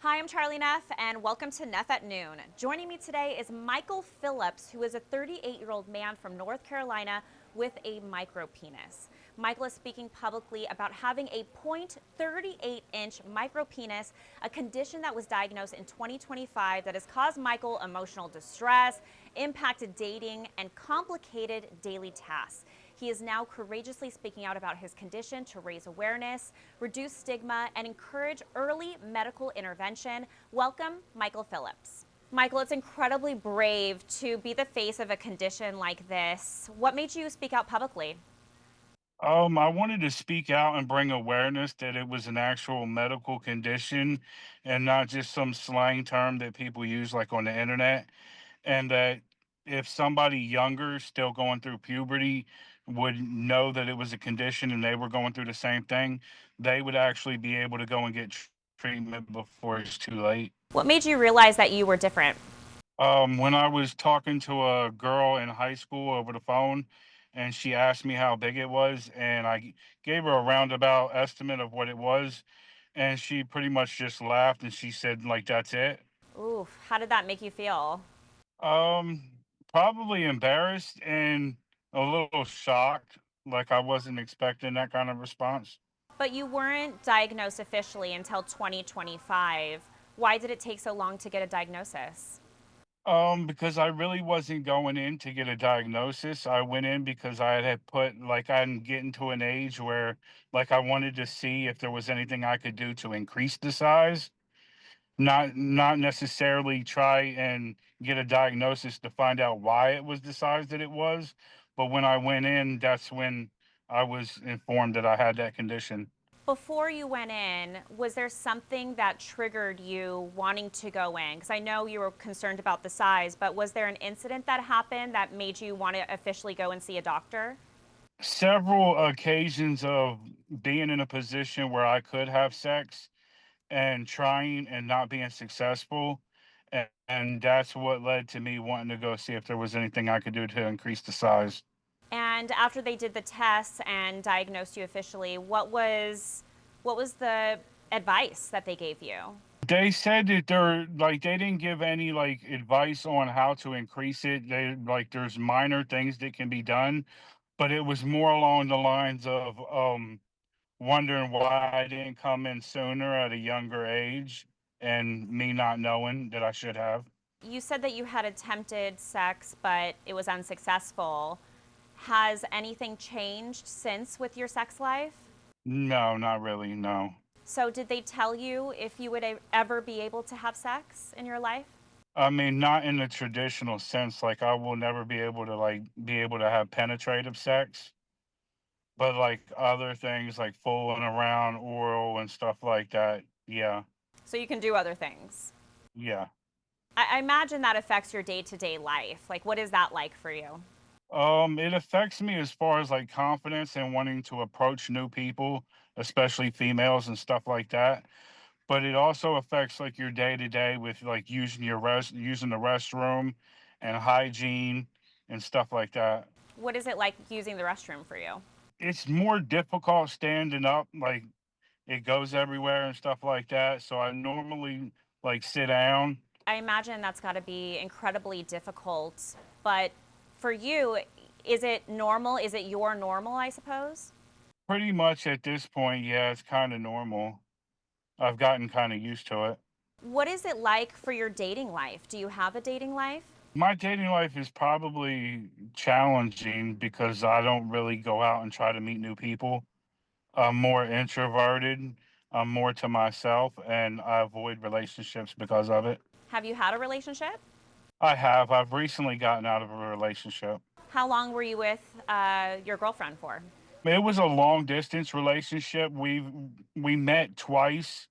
Hi, I'm Charlie Neff, and welcome to Neff at Noon. Joining me today is Michael Phillips, who is a 38-year-old man from North Carolina with a micropenis. Michael is speaking publicly about having a 0.38-inch micropenis, a condition that was diagnosed in 2025 that has caused Michael emotional distress, impacted dating, and complicated daily tasks. He is now courageously speaking out about his condition to raise awareness, reduce stigma, and encourage early medical intervention. Welcome, Michael Phillips. Michael, it's incredibly brave to be the face of a condition like this. What made you speak out publicly? I wanted to speak out and bring awareness that it was an actual medical condition and not just some slang term that people use like on the internet. And that if somebody younger still going through puberty would know that it was a condition and they were going through the same thing, they would actually be able to go and get treatment before it's too late. What made you realize that you were different? When I was talking to a girl in high school over the phone, and she asked me how big it was, and gave her a roundabout estimate of what it was, and she pretty much just laughed and she said, like, that's it. Ooh, how did that make you feel? Probably embarrassed and a little shocked, like I wasn't expecting that kind of response. But you weren't diagnosed officially until 2025. Why did it take so long to get a diagnosis? Because I really wasn't going in to get a diagnosis. I went in because I had put like I'm getting to an age where like I wanted to see if there was anything I could do to increase the size, not necessarily try and get a diagnosis to find out why it was the size that it was. But when I went in, that's when I was informed that I had that condition. Before you went in, was there something that triggered you wanting to go in? Because I know you were concerned about the size, but was there an incident that happened that made you want to officially go and see a doctor? Several occasions of being in a position where I could have sex and trying and not being successful. And that's what led to me wanting to go see if there was anything I could do to increase the size. And after they did the tests and diagnosed you officially, what was the advice that they gave you? They said that they're like they didn't give any like advice on how to increase it. They like there's minor things that can be done, but it was more along the lines of wondering why I didn't come in sooner at a younger age and me not knowing that I should have. You said that you had attempted sex, but it was unsuccessful. Has anything changed since with your sex life? No, not really, no. So, did they tell you if you would ever be able to have sex in your life? I mean, not in the traditional sense, like, I will never be able to, like, be able to have penetrative sex, but, like, other things, like fooling around, oral, and stuff like that, yeah, So, you can do other things. yeah. I imagine that affects your day to day life. Like, what is that like for you? It affects me as far as, like, confidence and wanting to approach new people, especially females and stuff like that, but it also affects, like, your day to day with, like, using the restroom and hygiene and stuff like that. What is it like using the restroom for you? It's more difficult standing up, like, it goes everywhere and stuff like that, so I normally, like, sit down. I imagine that's got to be incredibly difficult. But for you, is it normal? Is it your normal, I suppose? Pretty much at this point, yeah, it's kinda normal. I've gotten kinda used to it. What is it like for your dating life? Do you have a dating life? My dating life is probably challenging because I don't really go out and try to meet new people. I'm more introverted, I'm more to myself, and I avoid relationships because of it. Have you had a relationship? I've recently gotten out of a relationship. How long were you with your girlfriend for? It was a long distance relationship. We met twice,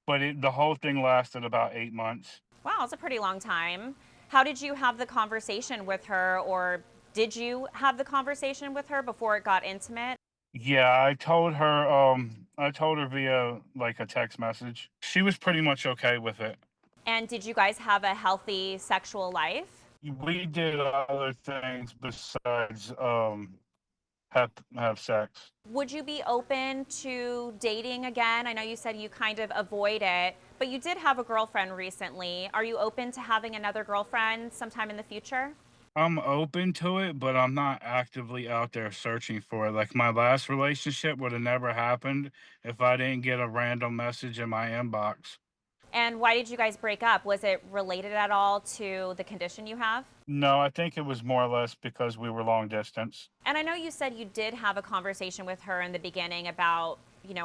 but the whole thing lasted about 8 months. Wow, it's a pretty long time. How did you have the conversation with her, or did you have the conversation with her before it got intimate? Yeah, I told her via like a text message. She was pretty much okay with it. And did you guys have a healthy sexual life? We did other things besides have sex. Would you be open to dating again? I know you said you kind of avoid it, but you did have a girlfriend recently. Are you open to having another girlfriend sometime in the future? I'm open to it, but I'm not actively out there searching for it. Like my last relationship would have never happened if I didn't get a random message in my inbox. And why did you guys break up? Was it related at all to the condition you have? No, I think it was more or less because we were long distance. And I know you said you did have a conversation with her in the beginning about,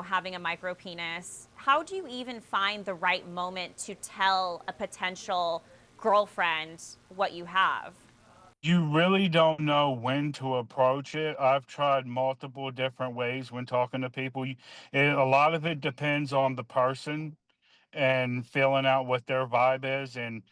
having a micro penis. How do you even find the right moment to tell a potential girlfriend what you have? You really don't know when to approach it. I've tried multiple different ways when talking to people. A lot of it depends on the person and feeling out what their vibe is and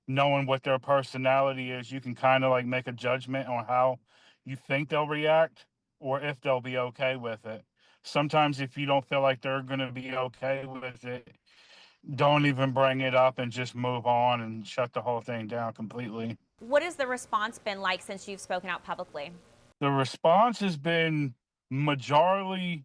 knowing what their personality is. You can kind of like make a judgment on how you think they'll react or if they'll be okay with it. Sometimes, if you don't feel like they're going to be okay with it, don't even bring it up and just move on and shut the whole thing down completely. What has the response been like since you've spoken out publicly? The response has been majorly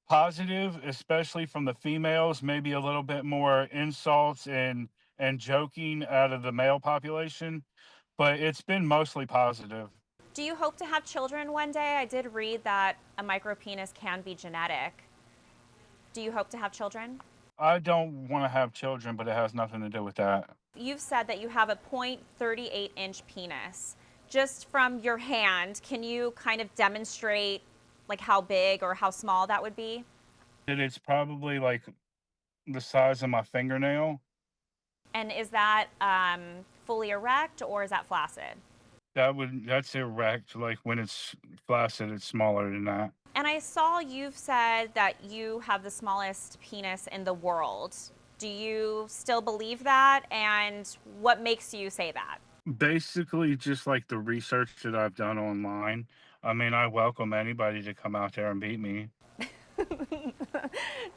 positive, especially from the females, maybe a little bit more insults and joking out of the male population, but it's been mostly positive. Do you hope to have children one day? I did read that a micropenis can be genetic. Do you hope to have children? I don't want to have children, but it has nothing to do with that. You've said that you have a .38-inch penis. Just from your hand, can you kind of demonstrate like how big or how small that would be? That it's probably like the size of my fingernail. And is that fully erect or is that flaccid? That's erect. Like when it's flaccid, it's smaller than that. And I saw you've said that you have the smallest penis in the world. Do you still believe that? And what makes you say that? Basically, just like the research that I've done online. I mean, I welcome anybody to come out there and beat me.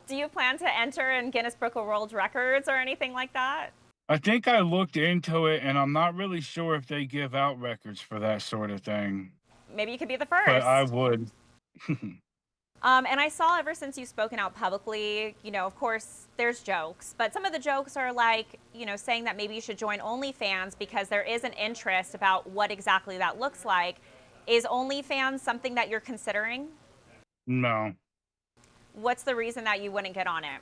Do you plan to enter in Guinness Book of World Records or anything like that? I think I looked into it, and I'm not really sure if they give out records for that sort of thing, Maybe you could be the but I first. would. And I saw ever since you've spoken out publicly, of course, there's jokes, but some of the jokes are like, saying that maybe you should join OnlyFans because there is an interest about what exactly that looks like. Is OnlyFans something that you're considering? No, What's the reason that you wouldn't get on it?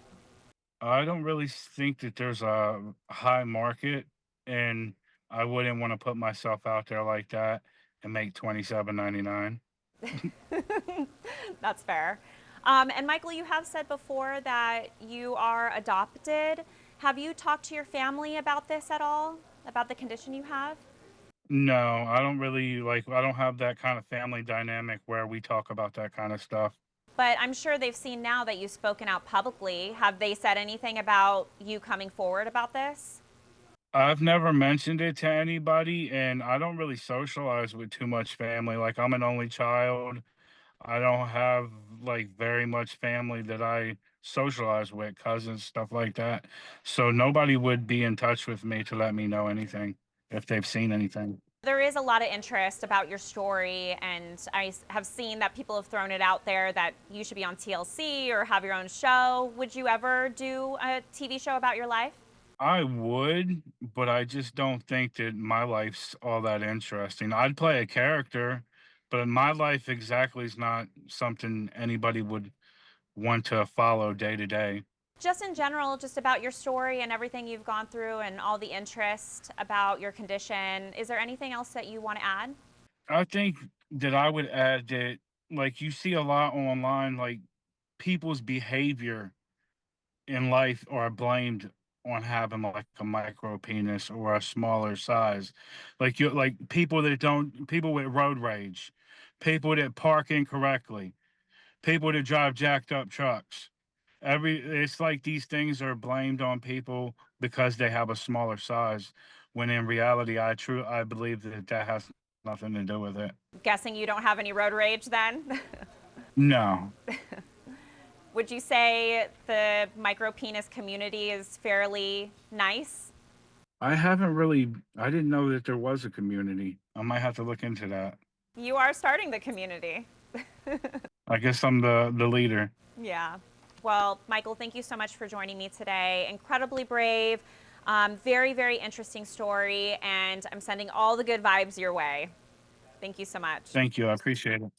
I don't really think that there's a high market, and I wouldn't want to put myself out there like that and make 27.99. That's fair. And Michael, you have said before that you are adopted. Have you talked to your family about this at all? About the condition you have? No, I don't really like. I don't have that kind of family dynamic where we talk about that kind of stuff. But I'm sure they've seen now that you've spoken out publicly. Have they said anything about you coming forward about this? I've never mentioned it to anybody, and I don't really socialize with too much family. Like, I'm an only child. I don't have like very much family that I socialize with, cousins, stuff like that. So nobody would be in touch with me to let me know anything if they've seen anything. There is a lot of interest about your story, and have seen that people have thrown it out there that you should be on TLC or have your own show. Would you ever do a TV show about your life? I would, but I just don't think that my life's all that interesting. I'd play a character, but my life exactly is not something anybody would want to follow day to day. Just in general, just about your story and everything you've gone through and all the interest about your condition. Is there anything else that you want to add? I think that I would add that, like, you see a lot online, like, people's behavior in life are blamed on having like a micro penis or a smaller size. Like people with road rage, people that park incorrectly, people that drive jacked up trucks. It's like these things are blamed on people because they have a smaller size, when in reality I believe that that has nothing to do with it. Guessing you don't have any road rage then? No. Would you say the micro penis community is fairly nice? I didn't know that there was a community. I might have to look into that. You are starting the community. I guess I'm the leader. Yeah. Well, Michael, thank you so much for joining me today. Incredibly brave, very, very interesting story, and I'm sending all the good vibes your way. Thank you so much. Thank you. I appreciate it.